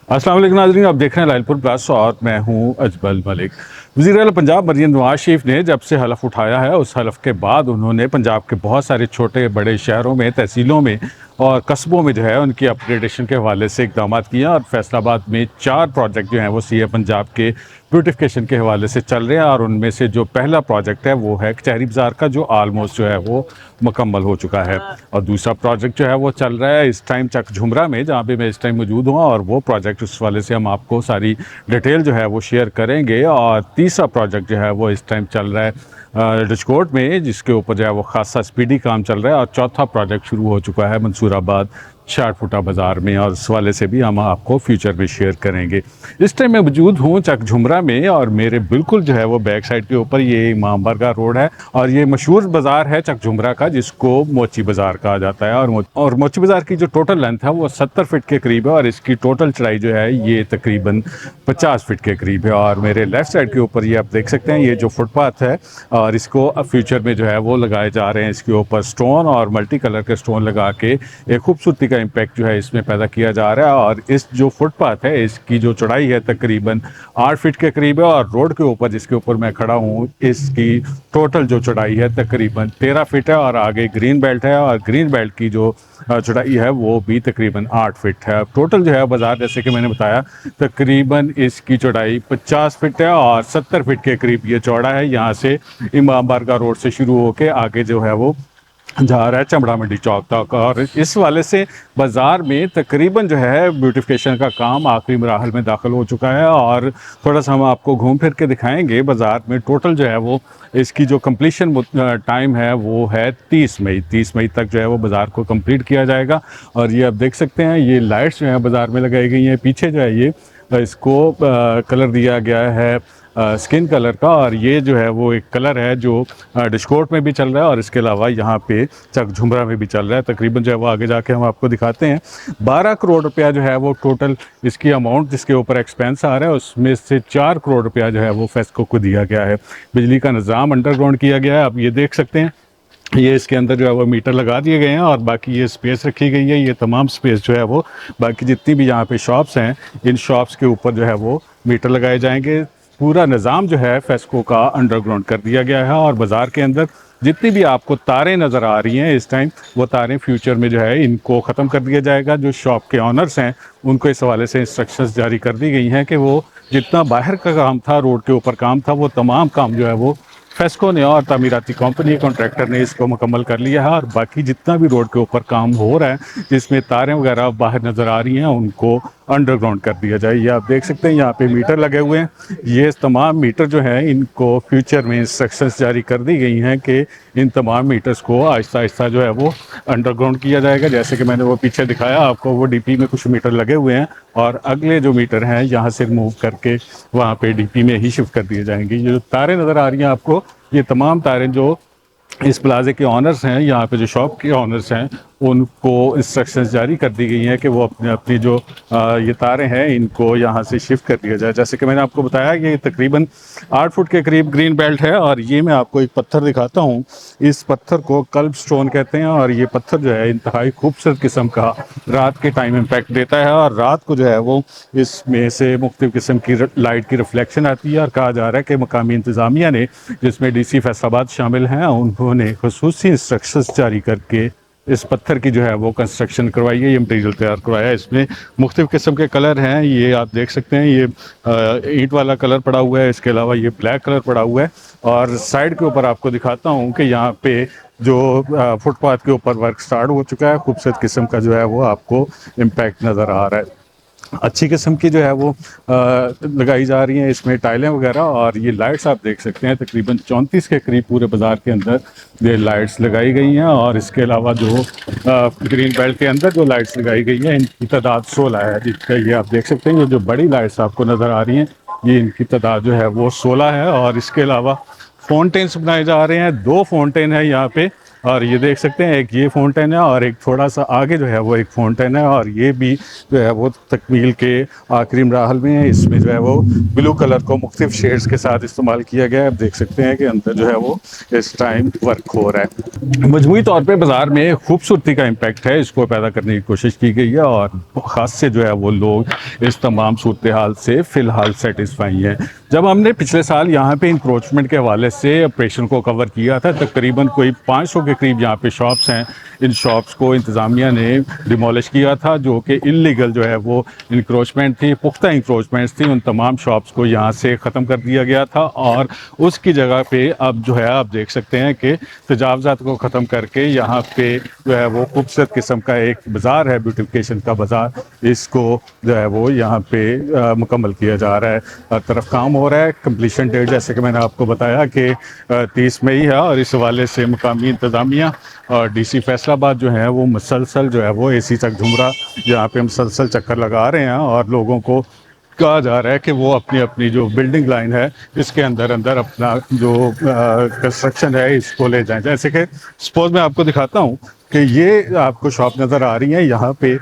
अस्सलाम वालेकुम नाज़रीन, आप देख रहे हैं लाइलपुर प्लस और मैं हूं अजमल मलिक। वज़ीर आला पंजाब मरीम नवाज शरीफ ने जब से हलफ उठाया है, उस हलफ के बाद उन्होंने पंजाब के बहुत सारे छोटे बड़े शहरों में, तहसीलों में और कस्बों में जो है उनकी अपग्रेडेशन के हवाले से इकदाम किए और फैसलाबाद में 4 प्रोजेक्ट जो हैं वो सीए पंजाब के ब्यूटिफिकेशन के हवाले से चल रहे हैं। और उनमें से जो पहला प्रोजेक्ट है वो है कचहरी बाज़ार का, जो आलमोस्ट जो है वो मुकम्मल हो चुका है। और दूसरा प्रोजेक्ट जो है वो चल रहा है इस टाइम चक झुमरा में, जहाँ पे मैं इस टाइम मौजूद हूँ, और वो प्रोजेक्ट उस वाले से हम आपको सारी डिटेल जो है वो शेयर करेंगे। और तीसरा प्रोजेक्ट जो है वो इस टाइम चल रहा है डिस्कोट में, जिसके ऊपर जो है वो खासा स्पीडी काम चल रहा है। और चौथा प्रोजेक्ट शुरू हो चुका है मंसूराबाद शारफुटा बाज़ार में, और इस वाले से भी हम आपको फ्यूचर में शेयर करेंगे। इस टाइम मैं मौजूद हूँ चक झुमरा में, और मेरे बिल्कुल जो है वो बैक साइड के ऊपर ये इमाम बारगाह रोड है, और ये मशहूर बाज़ार है चक झुमरा का, जिसको मोची बाज़ार कहा जाता है। और मोची बाज़ार की जो टोटल लेंथ है वो 70 फीट के करीब है, और इसकी टोटल चढ़ाई जो है ये तकरीबन 50 फीट के करीब है। और मेरे लेफ़्ट साइड के ऊपर ये आप देख सकते हैं, ये जो फुटपाथ है, और इसको अब फ्यूचर में जो है वो लगाए जा रहे हैं। इसके ऊपर स्टोन और मल्टी कलर के स्टोन लगा के एक खूबसूरती का इम्पैक्ट जो है इसमें पैदा किया जा रहा है। और इस जो फुटपाथ है इसकी जो चौड़ाई है तकरीबन 8 फीट के करीब है, और रोड के ऊपर जिसके ऊपर मैं खड़ा हूँ इसकी टोटल जो चौड़ाई है तकरीबन 13 फीट है। और आगे ग्रीन बेल्ट है, और ग्रीन बेल्ट की जो चौड़ाई है वो भी तकरीबन 8 फीट है। टोटल जो है बाज़ार, जैसे कि मैंने बताया, तकरीबन इसकी चौड़ाई 50 फीट है और 70 फीट के करीब ये चौड़ा है। यहाँ से इमाम बारगाह रोड से शुरू होकर आगे जो है वो जा रहा है चमड़ा मंडी चौक तक। और इस वाले से बाज़ार में तकरीबन जो है ब्यूटिफिकेशन का काम आखिरी मराहल में दाखिल हो चुका है। और थोड़ा सा हम आपको घूम फिर के दिखाएंगे बाज़ार में। टोटल जो है वो इसकी जो कंप्लीशन टाइम है वो है 30 मई तक जो है वो बाज़ार को कंप्लीट किया जाएगा। और ये आप देख सकते हैं, ये लाइट्स जो है बाज़ार में लगाई गई हैं। पीछे जो है ये इसको कलर दिया गया है स्किन कलर का, और ये जो है वो एक कलर है जो डिस्कोट में भी चल रहा है, और इसके अलावा यहाँ पे चक झुमरा में भी चल रहा है। तकरीबन जो है वो आगे जाके हम आपको दिखाते हैं। 12 करोड़ रुपया जो है वो टोटल इसकी अमाउंट जिसके ऊपर एक्सपेंस आ रहा है, उसमें से 4 करोड़ रुपया जो है वो फेस्को को दिया गया है। बिजली का निज़ाम अंडरग्राउंड किया गया है, आप ये देख सकते हैं। ये इसके अंदर जो है वो मीटर लगा दिए गए हैं, और बाकी ये स्पेस रखी गई है। ये तमाम स्पेस जो है वो बाकी जितनी भी यहाँ पे शॉप्स हैं, इन शॉप्स के ऊपर जो है वो मीटर लगाए जाएंगे। पूरा निज़ाम जो है फेस्को का अंडरग्राउंड कर दिया गया है। और बाज़ार के अंदर जितनी भी आपको तारें नज़र आ रही हैं इस टाइम, वो तारें फ्यूचर में जो है इनको ख़त्म कर दिया जाएगा। जो शॉप के ऑनर्स हैं उनको इस हवाले से इंस्ट्रक्शंस जारी कर दी गई हैं कि वो जितना बाहर का काम था, रोड के ऊपर काम था, वो तमाम काम जो है वो फेस्को ने और तामीराती कंपनी कॉन्ट्रैक्टर ने इसको मुकम्मल कर लिया है। और बाकी जितना भी रोड के ऊपर काम हो रहा है जिसमें तारें वगैरह बाहर नज़र आ रही हैं, उनको अंडरग्राउंड कर दिया जाए। ये आप देख सकते हैं, यहाँ पे मीटर लगे हुए हैं। ये तमाम मीटर जो हैं इनको फ्यूचर में इंस्ट्रक्शंस जारी कर दी गई हैं कि इन तमाम मीटर्स को आहिस्ता आहिस्ता जो है वो अंडरग्राउंड किया जाएगा। जैसे कि मैंने वो पीछे दिखाया आपको, वो डीपी में कुछ मीटर लगे हुए हैं, और अगले जो मीटर हैं यहाँ से मूव करके वहाँ पे डीपी में ही शिफ्ट कर दिए जाएंगे। ये जो तारें नज़र आ रही हैं आपको, ये तमाम तारें जो इस प्लाजे के ऑनर्स हैं, यहाँ पे जो शॉप के ऑनर्स हैं, उनको इंस्ट्रक्शंस जारी कर दी गई हैं कि वो अपनी जो ये तारें हैं इनको यहाँ से शिफ्ट कर दिया जाए। जैसे कि मैंने आपको बताया कि ये तकरीबन 8 फुट के करीब ग्रीन बेल्ट है। और ये मैं आपको एक पत्थर दिखाता हूँ, इस पत्थर को कल्ब स्टोन कहते हैं, और ये पत्थर जो है इंतहाई खूबसूरत किस्म का रात के टाइम इम्पैक्ट देता है। और रात को जो है वो इसमें से मुख्तलिफ किस्म की लाइट की रिफ्लेक्शन आती है। और कहा जा रहा है कि मकामी इंतज़ामिया ने, जिसमें DC फैसलाबाद शामिल हैं, उन्होंने खुसूसी इंस्ट्रक्शंस जारी करके इस पत्थर की जो है वो कंस्ट्रक्शन करवाई है, ये मटेरियल तैयार करवाया है। इसमें मुख्तलिफ़ किस्म के कलर हैं, ये आप देख सकते हैं। ये ईंट वाला कलर पड़ा हुआ है, इसके अलावा ये ब्लैक कलर पड़ा हुआ है। और साइड के ऊपर आपको दिखाता हूँ कि यहाँ पे जो फुटपाथ के ऊपर वर्क स्टार्ट हो चुका है। खूबसूरत किस्म का जो है वो आपको इम्पैक्ट नज़र आ रहा है। अच्छी किस्म की जो है वो लगाई जा रही हैं इसमें टाइलें वगैरह। और ये लाइट्स आप देख सकते हैं, तकरीबन 34 के करीब पूरे बाज़ार के अंदर ये लाइट्स लगाई गई हैं। और इसके अलावा जो ग्रीन बेल्ट के अंदर जो लाइट्स लगाई गई हैं, इनकी तादाद 16 है। जिसका ये आप देख सकते हैं, ये जो बड़ी लाइट्स आपको नज़र आ रही हैं, ये इनकी तादाद जो है वो 16 है। और इसके अलावा फाउंटेन्स बनाए जा रहे हैं, 2 फाउंटेन है यहाँ पे, और ये देख सकते हैं एक ये फाउंटेन है और एक थोड़ा सा आगे जो है वो एक फाउंटेन है, और ये भी जो है वो तकमील के आखिरी मराहल में है। इसमें जो है वो ब्लू कलर को मुख्तलिफ शेड्स के साथ इस्तेमाल किया गया है। आप देख सकते हैं कि अंदर जो है वो इस टाइम वर्क हो रहा है। मजमूई तौर पे बाज़ार में खूबसूरती का इम्पैक्ट है, इसको पैदा करने की कोशिश की गई है, और ख़ास से जो है वो लोग इस तमाम सूरत हाल से फ़िलहाल सेटिस्फाई हैं। जब हमने पिछले साल यहाँ पे इंक्रोचमेंट के हवाले से ऑपरेशन को कवर किया था, तकरीबन कोई 500 के करीब यहाँ पे शॉप्स हैं। इन शॉप्स को इंतज़ामिया ने डिमोलिश किया था, जो कि इलीगल जो है वो इंक्रोचमेंट थी, पुख्ता इंक्रोचमेंट्स थी। उन तमाम शॉप्स को यहाँ से ख़त्म कर दिया गया था, और उसकी जगह पे अब जो है आप देख सकते हैं कि तजावज़ात को ख़त्म करके यहाँ पे जो है वो खूबसूरत किस्म का एक बाज़ार है, ब्यूटिफिकेशन का बाज़ार, इसको जो है वो यहाँ पे मुकम्मल किया जा रहा है। हर तरफ काम हो रहा है। कंप्लीशन डेट जैसे कि मैंने आपको बताया कि 30 मई है, और इस हवाले से मुकामी इंतज़ामिया और DC फैसलाबाद जो है वो मुसलसल जो है वो AC तक झुमरा यहाँ पे मुसलसल चक्कर लगा रहे हैं, और लोगों को कहा जा रहा है कि वो अपनी अपनी जो बिल्डिंग लाइन है इसके अंदर अंदर अपना जो कंस्ट्रक्शन है इसको ले जाएं। जैसे कि सपोज मैं आपको दिखाता हूँ कि ये आपको शॉप नज़र आ रही है। यहाँ पे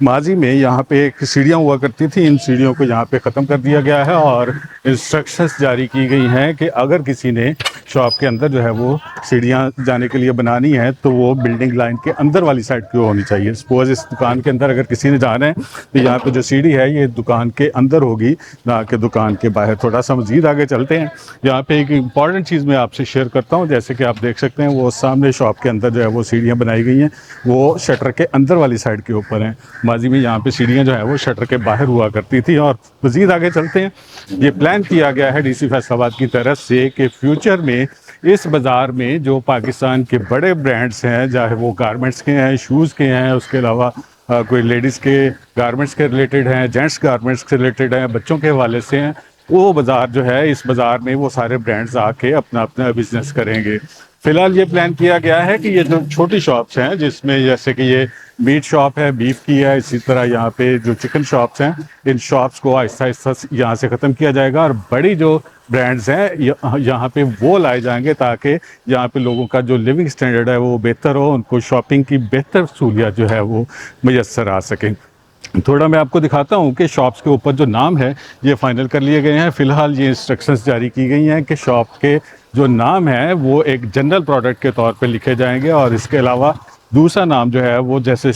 माजी में यहाँ पे एक सीढ़ियाँ हुआ करती थी, इन सीढ़ियों को यहाँ पे ख़त्म कर दिया गया है, और इंस्ट्रक्शंस जारी की गई हैं कि अगर किसी ने शॉप के अंदर जो है वो सीढ़ियाँ जाने के लिए बनानी है तो वो बिल्डिंग लाइन के अंदर वाली साइड की होनी चाहिए। सपोज इस दुकान के अंदर अगर किसी ने जाना है तो यहाँ पे जो सीढ़ी है ये दुकान के अंदर होगी, ना कि दुकान के बाहर। थोड़ा सा मज़ीद आगे चलते हैं। यहाँ पे एक इंपॉर्टेंट चीज़ मैं आपसे शेयर करता हूँ। जैसे कि आप देख सकते हैं वो सामने शॉप के अंदर जो है वो सीढ़ियाँ बनाई गई हैं, वो शटर के अंदर वाली साइड के ऊपर हैं। माजी में यहाँ पे सीढ़ियाँ जो है वो शटर के बाहर हुआ करती थी। और मज़ीद आगे चलते हैं। ये प्लान किया गया है DC फैसलाबाद की तरफ से कि फ्यूचर में इस बाज़ार में जो पाकिस्तान के बड़े ब्रांड्स हैं, चाहे वो गारमेंट्स के हैं, शूज़ के हैं, उसके अलावा कोई लेडीज़ के गारमेंट्स के रिलेटेड हैं, जेंट्स गारमेंट्स के रिलेटेड हैं, बच्चों के हवाले से हैं, वो बाज़ार जो है इस बाज़ार में वो सारे ब्रांड्स आके अपना अपना बिजनेस करेंगे। फिलहाल ये प्लान किया गया है कि ये जो छोटी शॉप्स हैं, जिसमें जैसे कि ये मीट शॉप है, बीफ की है, इसी तरह यहाँ पे जो चिकन शॉप्स हैं, इन शॉप्स को आहिस्ता आहिस्ता यहाँ से ख़त्म किया जाएगा, और बड़ी जो ब्रांड्स हैं यहाँ पे वो लाए जाएंगे, ताकि यहाँ पे लोगों का जो लिविंग स्टैंडर्ड है वो बेहतर हो, उनको शॉपिंग की बेहतर सहूलियत जो है वो मैसर आ सकें। थोड़ा मैं आपको दिखाता हूँ कि शॉप्स के ऊपर जो नाम है ये फाइनल कर लिए गए हैं। फ़िलहाल ये इंस्ट्रक्शंस जारी की गई हैं कि शॉप के जो नाम है वो एक जनरल प्रोडक्ट के तौर पे लिखे जाएंगे, और इसके अलावा दूसरा नाम जो है वो जैसे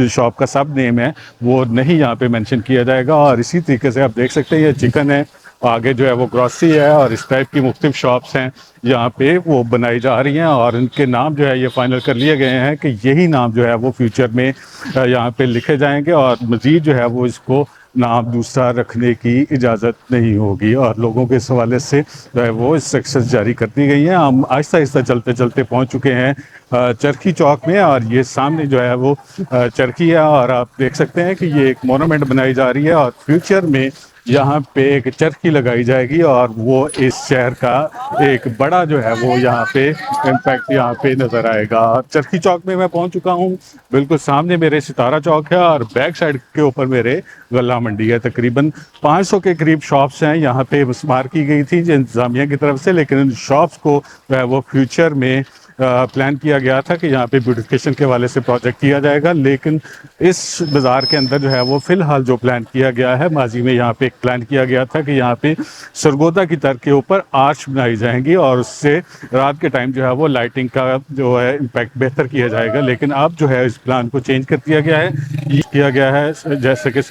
शॉप का सब नेम है वो नहीं यहाँ पे मेंशन किया जाएगा। और इसी तरीके से आप देख सकते हैं ये चिकन है, आगे जो है वो ग्रॉसरी है, और इस टाइप की मुख्तलिफ शॉप्स हैं यहाँ पे वो बनाई जा रही हैं, और इनके नाम जो है ये फाइनल कर लिए गए हैं कि यही नाम जो है वो फ्यूचर में यहाँ पे लिखे जाएंगे, और मज़ीद जो है वो इसको नाम दूसरा रखने की इजाज़त नहीं होगी। और लोगों के इस हवाले से जो है वो इंस्ट्रक्शंस जारी कर दी गई हैं। हम आहिस्ता आहिस्ता चलते चलते पहुँच चुके हैं चरखी चौक में, और ये सामने जो है वो चरखी है, और आप देख सकते हैं कि ये एक मोनूमेंट बनाई जा रही है, और फ्यूचर में यहाँ पे एक चरखी लगाई जाएगी, और वो इस शहर का एक बड़ा जो है वो यहाँ पे इम्पैक्ट यहाँ पे नज़र आएगा। चरखी चौक में मैं पहुँच चुका हूँ। बिल्कुल सामने मेरे सितारा चौक है, और बैक साइड के ऊपर मेरे गल्ला मंडी है। तकरीबन 500 के करीब शॉप्स हैं यहाँ पे मुस्मार की गई थी इंतज़ामिया की तरफ से, लेकिन इन शॉप्स को जो है वो फ्यूचर में प्लान किया गया था कि यहाँ पे ब्यूटिफिकेशन के वाले से प्रोजेक्ट किया जाएगा। लेकिन इस बाज़ार के अंदर जो है वो फ़िलहाल जो प्लान किया गया है, माजी में यहाँ पे एक प्लान किया गया था कि यहाँ पे सरगोदा की तर्ज के ऊपर आर्च बनाई जाएंगी, और उससे रात के टाइम जो है वो लाइटिंग का जो है इम्पैक्ट बेहतर किया जाएगा। लेकिन अब जो है इस प्लान को चेंज कर दिया गया है। ये किया गया है जैसे कि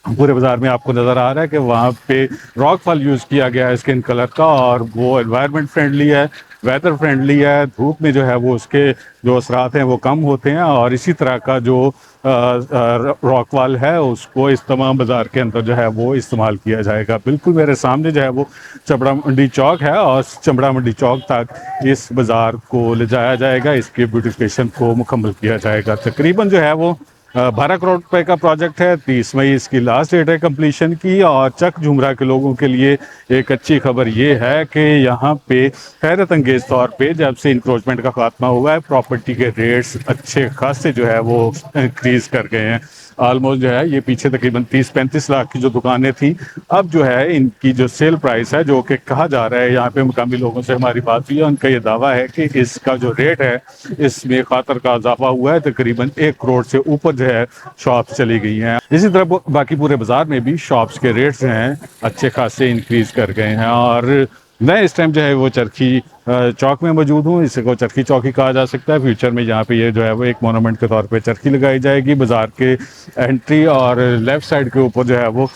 पूरे बाज़ार में आपको नज़र आ रहा है कि वहाँ पे रॉक फॉल यूज़ किया गया है स्किन कलर का, और वो एनवायरनमेंट फ्रेंडली है, वेदर फ्रेंडली है, धूप में जो है वो उसके जो असरात हैं वो कम होते हैं। और इसी तरह का जो रॉक वॉल है उसको इस तमाम बाज़ार के अंदर जो है वो इस्तेमाल किया जाएगा। बिल्कुल मेरे सामने जो है वो चमड़ा मंडी चौक है, और चमड़ा मंडी चौक तक इस बाज़ार को ले जाया जाएगा, इसके ब्यूटिफिकेशन को मुकम्मल किया जाएगा। तकरीबन जो है वो 12 करोड़ रुपए का प्रोजेक्ट है। 30 मई इसकी लास्ट डेट है कंप्लीशन की। और चक झुमरा के लोगों के लिए एक अच्छी खबर ये है कि यहाँ पे हैरत अंगेज तौर पे जब से इंक्रोचमेंट का खात्मा हुआ है, प्रॉपर्टी के रेट्स अच्छे खासे जो है वो इंक्रीज कर गए हैं। ऑलमोस्ट जो है ये पीछे तकरीबन 30-35 लाख की जो दुकानें थी, अब जो है इनकी जो सेल प्राइस है, जो कि कहा जा रहा है, यहाँ पे मुकामी लोगों से हमारी बात हुई है, उनका ये दावा है कि इसका जो रेट है इसमें खातर का इजाफा हुआ है, तकरीबन 1 करोड़ से ऊपर जो है शॉप्स चली गई हैं। इसी तरह बाकी पूरे बाजार में भी शॉप्स के रेट्स हैं अच्छे खासे इंक्रीज कर गए हैं। और मैं इस टाइम जो है वो चरखी चौक में मौजूद हूँ, इसको चरखी चौक ही कहा जा सकता है। फ्यूचर में यहाँ पे ये जो है वो एक मोनूमेंट के तौर पे चरखी लगाई जाएगी। बाज़ार के एंट्री और लेफ़्ट साइड के ऊपर जो है वो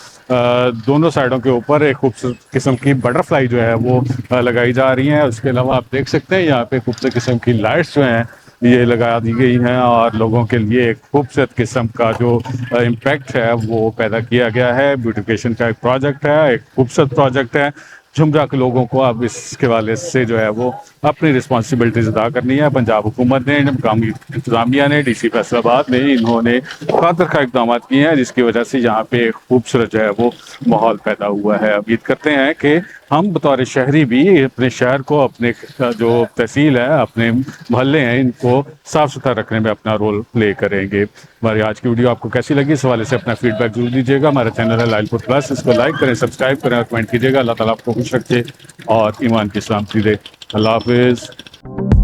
दोनों साइडों के ऊपर एक खूबसूरत किस्म की बटरफ्लाई जो है वो लगाई जा रही हैं। उसके अलावा आप देख सकते हैं यहाँ पे खूबसूरत किस्म की लाइट्स जो हैं ये लगा दी गई हैं और लोगों के लिए एक खूबसूरत किस्म का जो इम्पैक्ट है वो पैदा किया गया है। ब्यूटिफिकेशन का एक प्रोजेक्ट है, एक खूबसूरत प्रोजेक्ट है। झुमरा के लोगों को अब इसके वाले से जो है वो अपनी रिस्पॉन्सिबिलिटीज अदा करनी है। पंजाब हुकूमत ने, मकामी इंतजामिया ने, DC फैसलाबाद ने, इन्होंने खातर खा इकदाम किए हैं जिसकी वजह से यहाँ पे एक खूबसूरत जो है वो माहौल पैदा हुआ है। उम्मीद करते हैं कि हम बतौर शहरी भी अपने शहर को, अपने जो तहसील है, अपने मोहल्ले हैं, इनको साफ़ सुथरा रखने में अपना रोल प्ले करेंगे। हमारी आज की वीडियो आपको कैसी लगी, इस हवाले से अपना फीडबैक जरूर दीजिएगा। हमारा चैनल है लाइलपुर प्लस, इसको लाइक करें, सब्सक्राइब करें और कमेंट कीजिएगा। अल्लाह ताला आपको खुश रखे और ईमान की सलामती दे। अल्लाह हाफिज़।